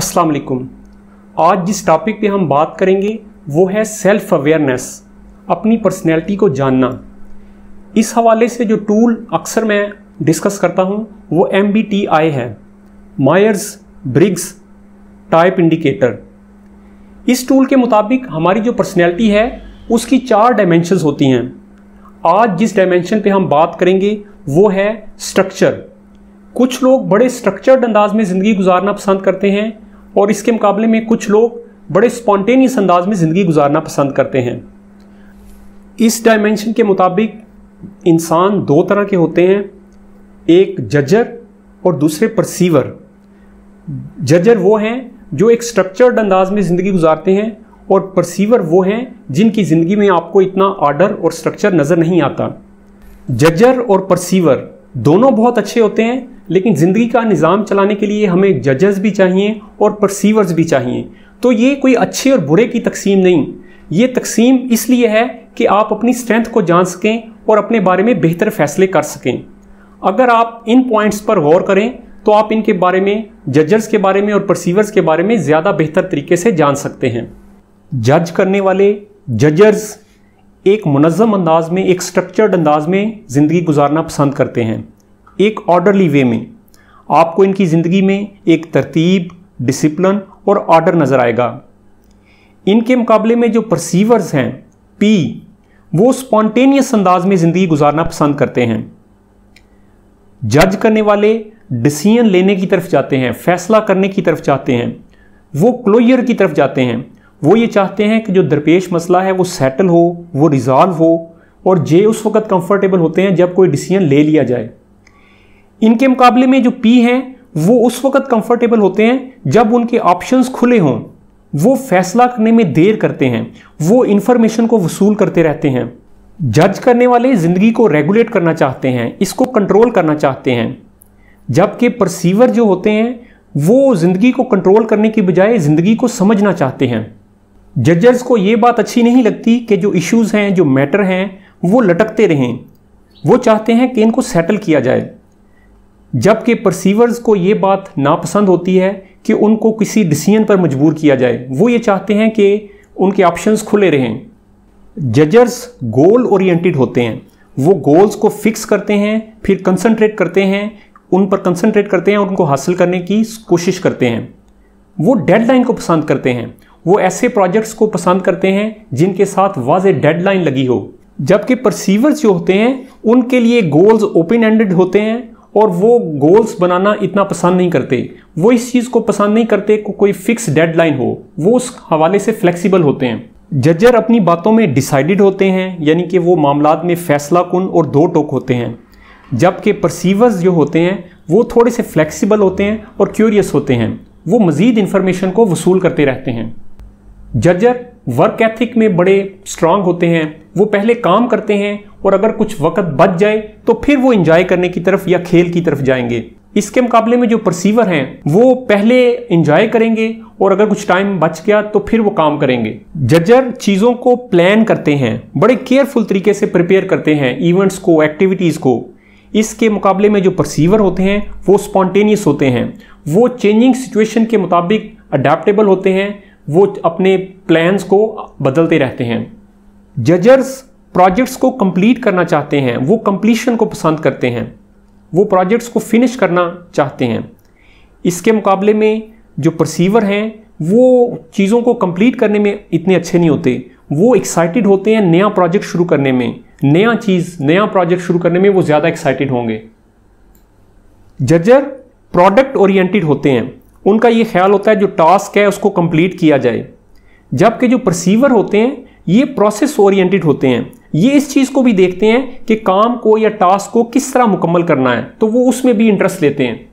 अस्सलाम वालेकुम। आज जिस टॉपिक पे हम बात करेंगे वो है सेल्फ अवेयरनेस, अपनी पर्सनैलिटी को जानना। इस हवाले से जो टूल अक्सर मैं डिस्कस करता हूँ वो MBTI है, मायर्स ब्रिग्स टाइप इंडिकेटर। इस टूल के मुताबिक हमारी जो पर्सनैलिटी है उसकी 4 डायमेंशंस होती हैं। आज जिस डायमेंशन पे हम बात करेंगे वो है स्ट्रक्चर। कुछ लोग बड़े स्ट्रक्चर्ड अंदाज में ज़िंदगी गुजारना पसंद करते हैं और इसके मुकाबले में कुछ लोग बड़े स्पॉन्टेनियस अंदाज में ज़िंदगी गुजारना पसंद करते हैं। इस डायमेंशन के मुताबिक इंसान 2 तरह के होते हैं, एक जजर और दूसरे परसीवर। जजर वो हैं जो एक स्ट्रक्चर्ड अंदाज में ज़िंदगी गुजारते हैं और परसीवर वो हैं जिनकी ज़िंदगी में आपको इतना ऑर्डर और स्ट्रक्चर नज़र नहीं आता। जजर और परसीवर दोनों बहुत अच्छे होते हैं, लेकिन ज़िंदगी का निज़ाम चलाने के लिए हमें जजर्स भी चाहिए और परसीवर्स भी चाहिए। तो ये कोई अच्छे और बुरे की तकसीम नहीं, ये तकसीम इसलिए है कि आप अपनी स्ट्रेंथ को जान सकें और अपने बारे में बेहतर फैसले कर सकें। अगर आप इन पॉइंट्स पर गौर करें तो आप इनके बारे में, जजर्स के बारे में और परसीवर्स के बारे में ज़्यादा बेहतर तरीके से जान सकते हैं। जज करने वाले जजर्स एक मुनज़्ज़म अंदाज में, एक स्ट्रक्चर्ड अंदाज में ज़िंदगी गुजारना पसंद करते हैं, एक ऑर्डरली वे में। आपको इनकी ज़िंदगी में एक तरतीब, डिसिप्लिन और ऑर्डर नज़र आएगा। इनके मुकाबले में जो परसीवर्स हैं, पी, वो स्पॉन्टेनियस अंदाज में ज़िंदगी गुजारना पसंद करते हैं। जज करने वाले डिसीजन लेने की तरफ जाते हैं, फैसला करने की तरफ जाते हैं, वो क्लोजर की तरफ जाते हैं। वो ये चाहते हैं कि जो दरपेश मसला है वो सेटल हो, वो रिजॉल्व हो, और जे उस वक्त कंफर्टेबल होते हैं जब कोई डिसीजन ले लिया जाए। इनके मुकाबले में जो पी हैं वो उस वक्त कंफर्टेबल होते हैं जब उनके ऑप्शंस खुले हों। वो फैसला करने में देर करते हैं, वो इंफॉर्मेशन को वसूल करते रहते हैं। जज करने वाले ज़िंदगी को रेगुलेट करना चाहते हैं, इसको कंट्रोल करना चाहते हैं, जबकि परसीवर जो होते हैं वो ज़िंदगी को कंट्रोल करने की बजाय ज़िंदगी को समझना चाहते हैं। जजर्स को ये बात अच्छी नहीं लगती कि जो इश्यूज़ हैं, जो मैटर हैं, वो लटकते रहें। वो चाहते हैं कि इनको सेटल किया जाए, जबकि परसीवर्स को ये बात नापसंद होती है कि उनको किसी डिसीजन पर मजबूर किया जाए। वो ये चाहते हैं कि उनके ऑप्शंस खुले रहें। जजर्स गोल ओरिएंटेड होते हैं, वो गोल्स को फिक्स करते हैं, फिर कंसंट्रेट करते हैं, उन पर कंसंट्रेट करते हैं और उनको हासिल करने की कोशिश करते हैं। वो डेडलाइन को पसंद करते हैं, वो ऐसे प्रोजेक्ट्स को पसंद करते हैं जिनके साथ वाज़े डेडलाइन लगी हो। जबकि परसीवर्स जो होते हैं उनके लिए गोल्स ओपन एंडेड होते हैं और वो गोल्स बनाना इतना पसंद नहीं करते। वो इस चीज़ को पसंद नहीं करते कि कोई फिक्स डेडलाइन हो, वो उस हवाले से फ्लेक्सिबल होते हैं। जजर अपनी बातों में डिसाइडेड होते हैं, यानी कि वो मामलात में फैसला कुन और 2 टोक होते हैं, जबकि परसीवर्स जो होते हैं वो थोड़े से फ्लेक्सिबल होते हैं और क्यूरियस होते हैं। वो मज़ीद इंफॉर्मेशन को वसूल करते रहते हैं। जजर वर्क एथिक में बड़े स्ट्रांग होते हैं, वो पहले काम करते हैं और अगर कुछ वक्त बच जाए तो फिर वो एंजॉय करने की तरफ या खेल की तरफ जाएंगे। इसके मुकाबले में जो परसीवर हैं वो पहले एंजॉय करेंगे और अगर कुछ टाइम बच गया तो फिर वो काम करेंगे। जजर चीज़ों को प्लान करते हैं, बड़े केयरफुल तरीके से प्रिपेयर करते हैं इवेंट्स को, एक्टिविटीज़ को। इसके मुकाबले में जो परसीवर होते हैं वो स्पॉन्टेनियस होते हैं, वो चेंजिंग सिचुएशन के मुताबिक अडेप्टेबल होते हैं, वो अपने प्लान्स को बदलते रहते हैं। जजर्स प्रोजेक्ट्स को कंप्लीट करना चाहते हैं, वो कंप्लीशन को पसंद करते हैं, वो प्रोजेक्ट्स को फिनिश करना चाहते हैं। इसके मुकाबले में जो परसीवर हैं वो चीज़ों को कंप्लीट करने में इतने अच्छे नहीं होते, वो एक्साइटेड होते हैं नया प्रोजेक्ट शुरू करने में, नया प्रोजेक्ट शुरू करने में वो ज़्यादा एक्साइटेड होंगे। जजर प्रोडक्ट ओरिएंटेड होते हैं, उनका ये ख्याल होता है जो टास्क है उसको कंप्लीट किया जाए, जबकि जो परसीवर होते हैं ये प्रोसेस ओरिएंटेड होते हैं। ये इस चीज़ को भी देखते हैं कि काम को या टास्क को किस तरह मुकम्मल करना है, तो वो उसमें भी इंटरेस्ट लेते हैं।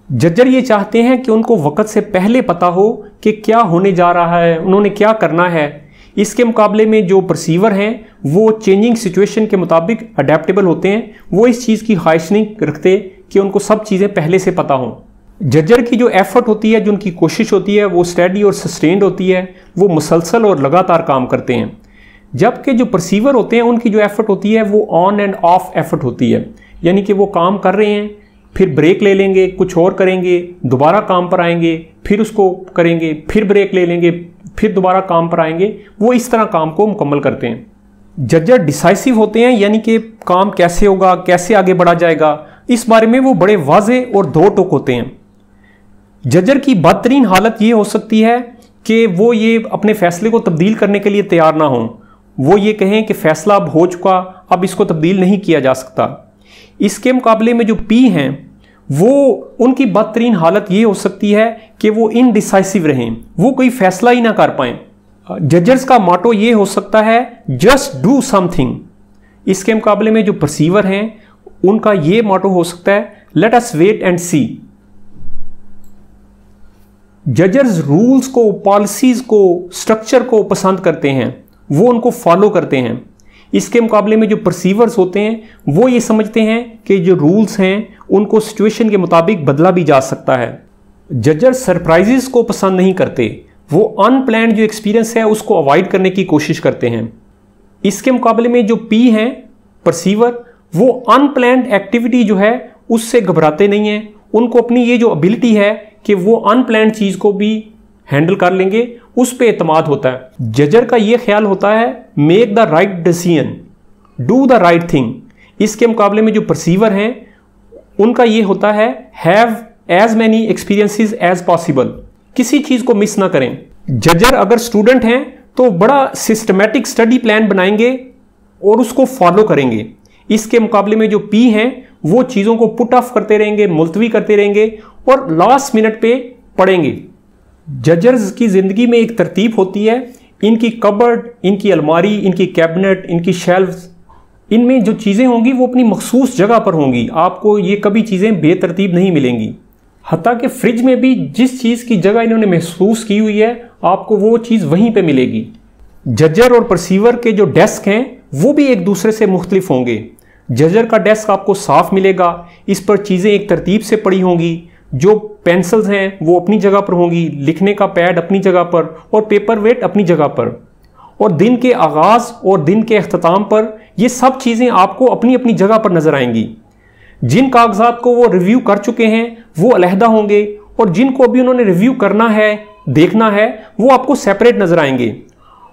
जजर ये चाहते हैं कि उनको वक्त से पहले पता हो कि क्या होने जा रहा है, उन्होंने क्या करना है। इसके मुकाबले में जो परसीवर हैं वो चेंजिंग सिचुएशन के मुताबिक अडेप्टेबल होते हैं, वो इस चीज़ की ख्वाहिश नहीं रखते कि उनको सब चीज़ें पहले से पता हों। जजर की जो एफर्ट होती है, जो उनकी कोशिश होती है, वो स्टडी और सस्टेन्ड होती है, वो मुसलसल और लगातार काम करते हैं। जबकि जो परसीवर होते हैं उनकी जो एफर्ट होती है वो ऑन एंड ऑफ एफर्ट होती है, यानी कि वो काम कर रहे हैं फिर ब्रेक ले लेंगे, कुछ और करेंगे, दोबारा काम पर आएंगे, फिर उसको करेंगे, फिर ब्रेक ले लेंगे, फिर दोबारा काम पर आएंगे। वो इस तरह काम को मुकम्मल करते हैं। जजर डिसाइसिव होते हैं, यानी कि काम कैसे होगा, कैसे आगे बढ़ा जाएगा, इस बारे में वो बड़े वाजे और दो टोक होते हैं। जजर की बदतरीन हालत ये हो सकती है कि वो ये अपने फैसले को तब्दील करने के लिए तैयार ना हों। वो ये कहें कि फैसला अब हो चुका, अब इसको तब्दील नहीं किया जा सकता। इसके मुकाबले में जो पी हैं, वो उनकी बदतरीन हालत ये हो सकती है कि वो इनडिसाइसिव रहें, वो कोई फैसला ही ना कर पाएं। जजर्स का मोटो ये हो सकता है जस्ट डू समथिंग। इसके मुकाबले में जो परसीवर हैं, उनका ये मोटो हो सकता है let us wait and see. जजर्स रूल्स को, पॉलिसीज को, स्ट्रक्चर को पसंद करते हैं, वो उनको फॉलो करते हैं। इसके मुकाबले में जो परसीवर्स होते हैं वो ये समझते हैं कि जो रूल्स हैं उनको सिचुएशन के मुताबिक बदला भी जा सकता है। जजर्स सरप्राइजेस को पसंद नहीं करते, वो अनप्लान्ड जो एक्सपीरियंस है उसको अवॉइड करने की कोशिश करते हैं। इसके मुकाबले में जो पी हैं परसीवर, वो अनप्लान्ड एक्टिविटी जो है उससे घबराते नहीं हैं। उनको अपनी ये जो एबिलिटी है कि वो अनप्लान्ड चीज़ को भी हैंडल कर लेंगे, उस पे एतमाद होता है। जजर का ये ख्याल होता है make the right decision, do the right thing. इसके मुकाबले में जो परसीवर हैं, उनका ये होता है have as many experiences as possible, किसी चीज़ को मिस ना करें। जजर अगर स्टूडेंट हैं तो बड़ा सिस्टमेटिक स्टडी प्लान बनाएंगे और उसको फॉलो करेंगे। इसके मुकाबले में जो पी हैं, वो चीज़ों को पुट ऑफ करते रहेंगे, मुलतवी करते रहेंगे और लास्ट मिनट पे पढ़ेंगे। जजर्स की ज़िंदगी में एक तरतीब होती है, इनकी कबर्ड, इनकी अलमारी, इनकी कैबिनेट, इनकी शेल्फ्स, इनमें जो चीज़ें होंगी वो अपनी मखसूस जगह पर होंगी। आपको ये कभी चीज़ें बेतरतीब नहीं मिलेंगी। हत्ता कि फ्रिज में भी जिस चीज़ की जगह इन्होंने महसूस की हुई है, आपको वो चीज़ वहीं पे मिलेगी। जजर और परसीवर के जो डेस्क हैं वो भी एक दूसरे से मुख्तलिफ होंगे। जजर का डेस्क आपको साफ मिलेगा, इस पर चीज़ें एक तरतीब से पड़ी होंगी, जो पेंसिल्स हैं वो अपनी जगह पर होंगी, लिखने का पैड अपनी जगह पर और पेपर वेट अपनी जगह पर। और दिन के आगाज़ और दिन के अख्ताम पर ये सब चीज़ें आपको अपनी अपनी जगह पर नज़र आएंगी। जिन कागजात को वो रिव्यू कर चुके हैं वो अलहदा होंगे और जिनको अभी उन्होंने रिव्यू करना है, देखना है, वो आपको सेपरेट नज़र आएंगे।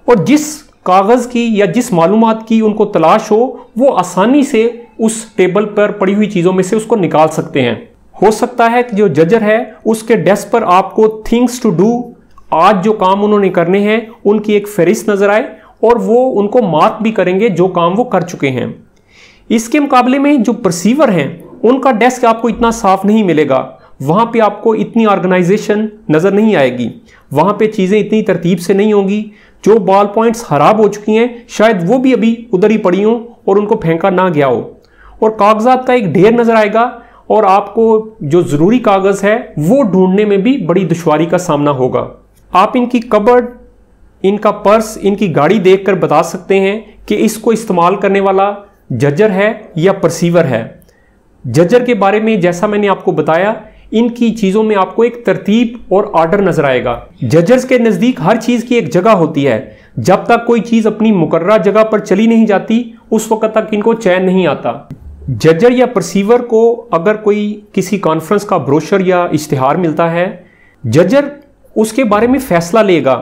और जिस कागज़ की या जिस मालूमात की उनको तलाश हो, वो आसानी से उस टेबल पर पड़ी हुई चीज़ों में से उसको निकाल सकते हैं। हो सकता है कि जो जजर है उसके डेस्क पर आपको थिंग्स टू डू, आज जो काम उन्होंने करने हैं उनकी एक फहरिस्त नज़र आए और वो उनको मार्क भी करेंगे जो काम वो कर चुके हैं। इसके मुकाबले में जो परसीवर हैं, उनका डेस्क आपको इतना साफ नहीं मिलेगा, वहाँ पे आपको इतनी ऑर्गेनाइजेशन नज़र नहीं आएगी, वहाँ पे चीज़ें इतनी तरतीब से नहीं होंगी। जो बॉल पॉइंट्स ख़राब हो चुकी हैं शायद वो भी अभी उधर ही पड़ी हों और उनको फेंका ना गया हो, और कागजात का एक ढेर नज़र आएगा और आपको जो ज़रूरी कागज़ है वो ढूंढने में भी बड़ी दुश्वारी का सामना होगा। आप इनकी कबर्ड, इनका पर्स, इनकी गाड़ी देखकर बता सकते हैं कि इसको इस्तेमाल करने वाला जजर है या परसीवर है। जजर के बारे में जैसा मैंने आपको बताया, इनकी चीज़ों में आपको एक तरतीब और ऑर्डर नज़र आएगा। जजर्स के नज़दीक हर चीज़ की एक जगह होती है। जब तक कोई चीज़ अपनी मुकर्रर जगह पर चली नहीं जाती उस वक्त तक इनको चैन नहीं आता। जजर या परसीवर को अगर कोई किसी कॉन्फ्रेंस का ब्रोशर या इश्तिहार मिलता है, जजर उसके बारे में फ़ैसला लेगा।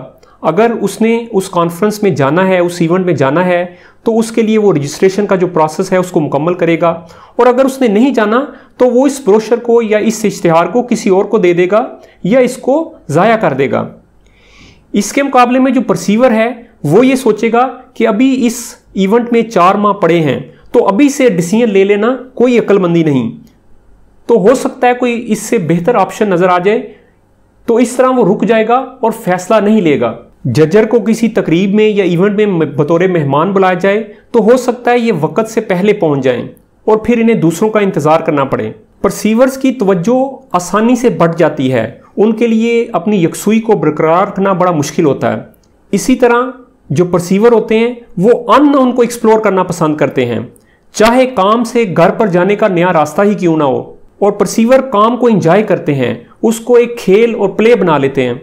अगर उसने उस कॉन्फ्रेंस में जाना है, उस इवेंट में जाना है, तो उसके लिए वो रजिस्ट्रेशन का जो प्रोसेस है उसको मुकम्मल करेगा। और अगर उसने नहीं जाना तो वो इस ब्रोशर को या इस इश्तिहार को किसी और को दे देगा या इसको ज़ाया कर देगा। इसके मुकाबले में जो परसीवर है वो ये सोचेगा कि अभी इस इवेंट में 4 माह पड़े हैं, तो अभी से डिसीजन ले लेना कोई अक्लमंदी नहीं। तो हो सकता है कोई इससे बेहतर ऑप्शन नज़र आ जाए, तो इस तरह वो रुक जाएगा और फैसला नहीं लेगा। जजर को किसी तकरीब में या इवेंट में बतौर मेहमान बुलाया जाए तो हो सकता है ये वक्त से पहले पहुंच जाएं और फिर इन्हें दूसरों का इंतज़ार करना पड़े। परसीवर्स की तवज्जो आसानी से बढ़ जाती है, उनके लिए अपनी यकसुई को बरकरार रखना बड़ा मुश्किल होता है। इसी तरह जो परसीवर होते हैं वो अननोन को एक्सप्लोर करना पसंद करते हैं, चाहे काम से घर पर जाने का नया रास्ता ही क्यों ना हो। और परसीवर काम को एंजॉय करते हैं, उसको एक खेल और प्ले बना लेते हैं।